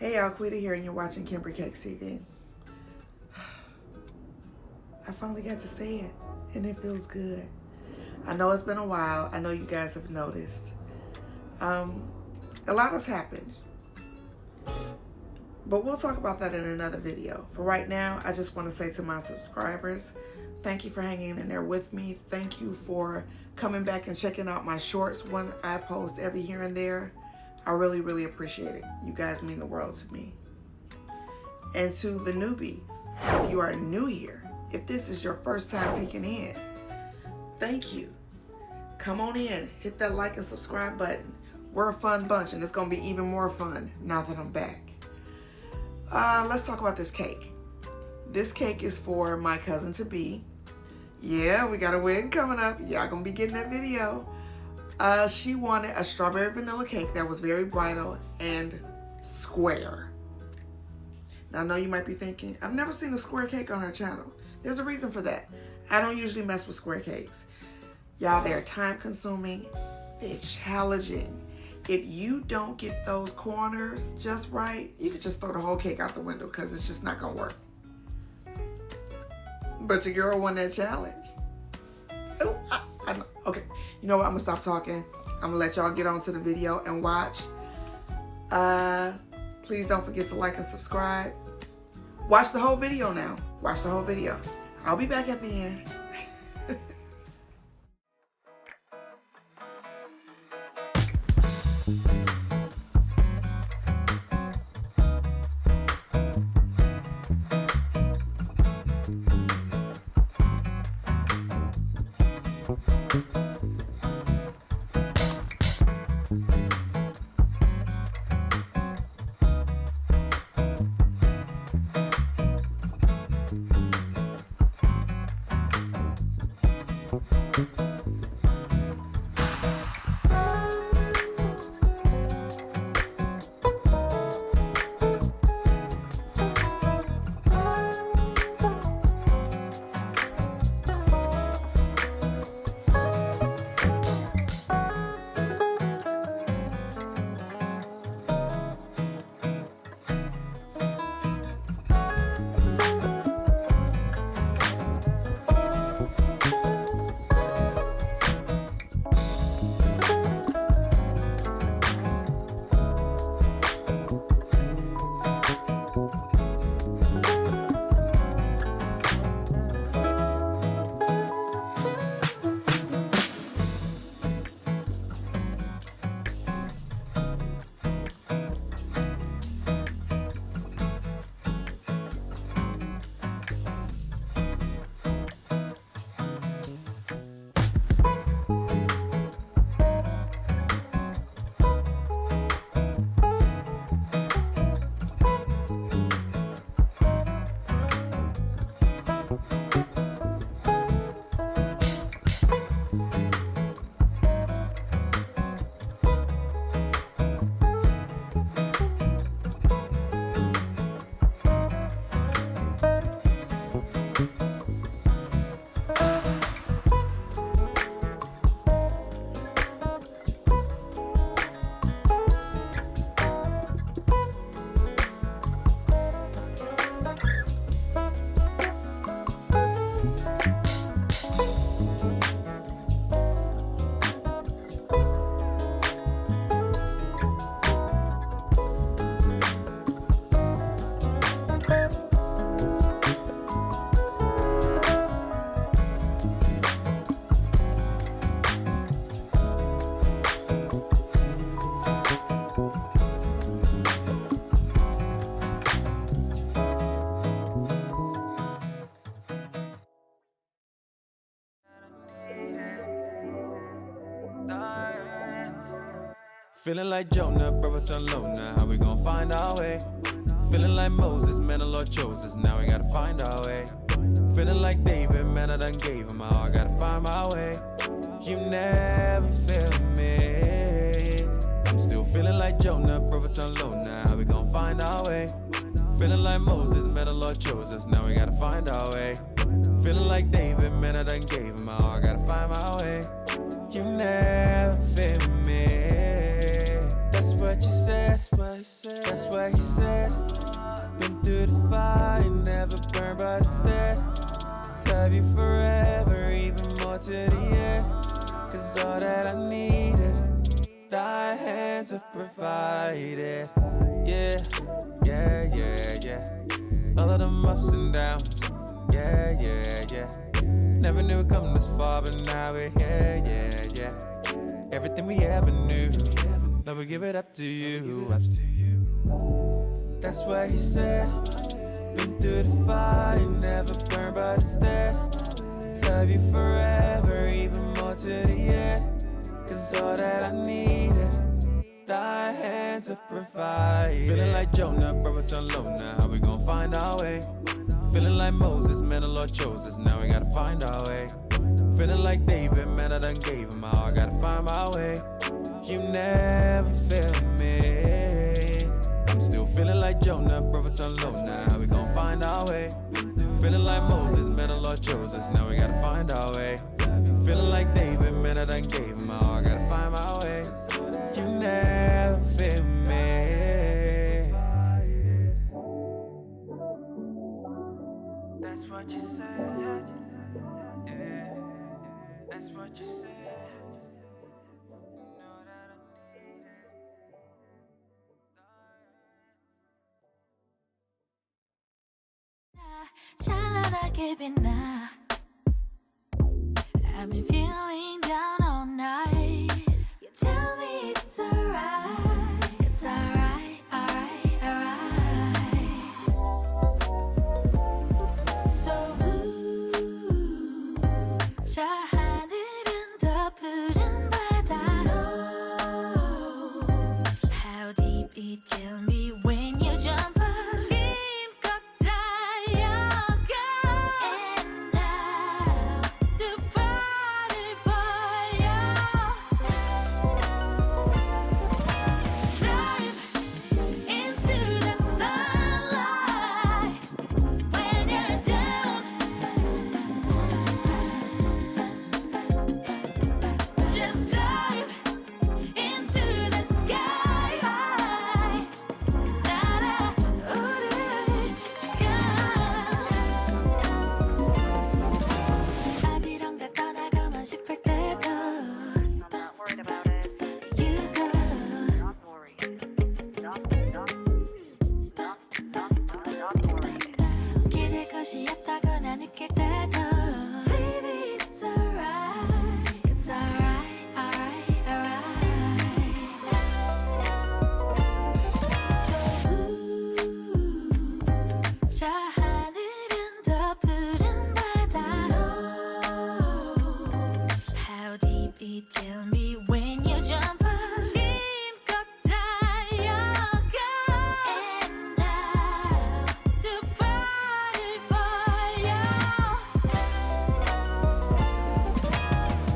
Hey y'all, Quita here and you're watching Kimber Cakes TV. I finally got to say it and it feels good. I know it's been a while. I know you guys have noticed. A lot has happened. But we'll talk about that in another video. For right now, I just want to say to my subscribers, thank you for hanging in there with me. Thank you for coming back and checking out my shorts when I post every here and there. I really, really appreciate it. You guys mean the world to me. And to the newbies, if you are new here, if this is your first time peeking in, thank you. Come on in, hit that like and subscribe button. We're a fun bunch and it's gonna be even more fun now that I'm back. Let's talk about this cake. This cake is for my cousin-to-be. Yeah, we got a wedding coming up. Y'all gonna be getting that video. She wanted a strawberry vanilla cake that was very bridal and square. Now I know you might be thinking, I've never seen a square cake on her channel. There's a reason for that. I don't usually mess with square cakes. Y'all, they're time consuming, they're challenging. If you don't get those corners just right, you could just throw the whole cake out the window because it's just not gonna work. But your girl won that challenge. Oh, I know. Okay, you know what? I'm gonna stop talking. I'm gonna let y'all get on to the video and watch. Please don't forget to like and subscribe. Watch the whole video now. Watch the whole video. I'll be back at the end. Feeling like Jonah, brother alone now, how we gon' find our way? Feeling like Moses, man, the Lord chose us, now we gotta find our way. Feeling like David, man, I done gave him all, I gotta find my way. You never failed me. I'm still feeling like Jonah, brother alone now, how we gon' find our way? Feeling like Moses, man, the Lord chose us, now we gotta find our way. Feeling like David, man, I done gave him all, I gotta find my way. You never failed me. That's what you said, but said. That's what he said. Been through the fire, never burned, but instead love you forever, even more to the end. Cause all that I needed, thy hands have provided. Yeah, yeah, yeah, yeah. All of them ups and downs. Yeah, yeah, yeah. Never knew it come this far, but now we're here, yeah, yeah. Everything we ever knew, now we give it up to you. That's what he said. Been through the fire, never burned, but instead love you forever, even more to the end. Cause all that I needed, thy hands have provided. Feeling like Jonah, bro, it's on low now. How we gon' find our way? Feeling like Moses, man, the Lord chose us. Now we gotta find our way. Feeling like David, man, I done gave him all. I gotta find my way. You never failed me. I'm still feeling like Jonah, bro, it's on low now. How we gon' find our way? Feeling like Moses, man, the Lord chose us. Now we gotta find our way. Feeling like David, man, I done gave him all. I gotta find my way. You never failed me. That's what you said. Yeah, that's what you said. You know that I need it. 찬란하게 빛나. I've been feeling down all night. You tell me it's alright, it's alright, alright, alright. So blue, 저 하늘은 더 푸른 바다. Knows how deep it can be when you jump up. 힘껏 달려가. And now 두 발을 벌려. Dive into the sunlight when you're down. Just dive into the sky high. 날아오를 시간. 어디론가 떠나고만 싶을 때도 Not worried about it. You go. Not worried. Not worried. 기댈 것이 없다거나 느낄 때도 Baby it's alright, it's alright, alright, alright. So blue, 저 하늘은 더 푸른 바다. Knows how deep it can be when you jump up. 힘껏 달려가. And now 두 발을 벌려.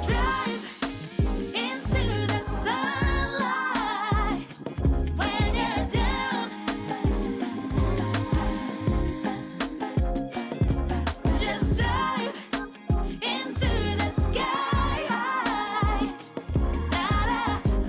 Dive into the sunlight when you're down. Just dive into the sky high. 날아오를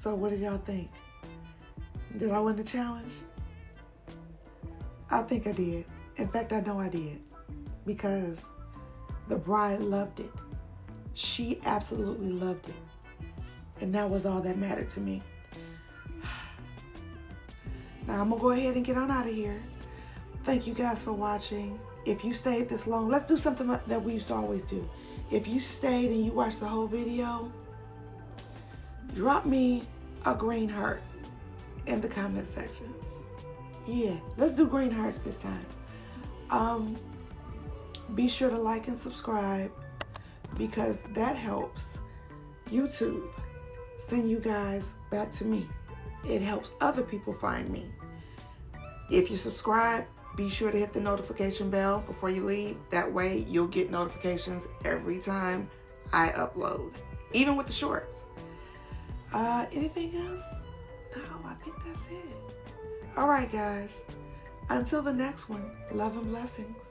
So what did y'all think? Did I win the challenge? I think I did. In fact, I know I did. Because the bride loved it. She absolutely loved it. And that was all that mattered to me. Now I'm going to go ahead and get on out of here. Thank you guys for watching. If you stayed this long, let's do something that we used to always do. If you stayed and you watched the whole video, drop me a green heart in the comment section. Yeah, let's do green hearts this time. Be sure to like and subscribe because that helps YouTube send you guys back to me. It helps other people find me. If you subscribe, be sure to hit the notification bell before you leave. That way you'll get notifications every time I upload, even with the shorts. Anything else? No, I think that's it. All right, guys. Until the next one, love and blessings.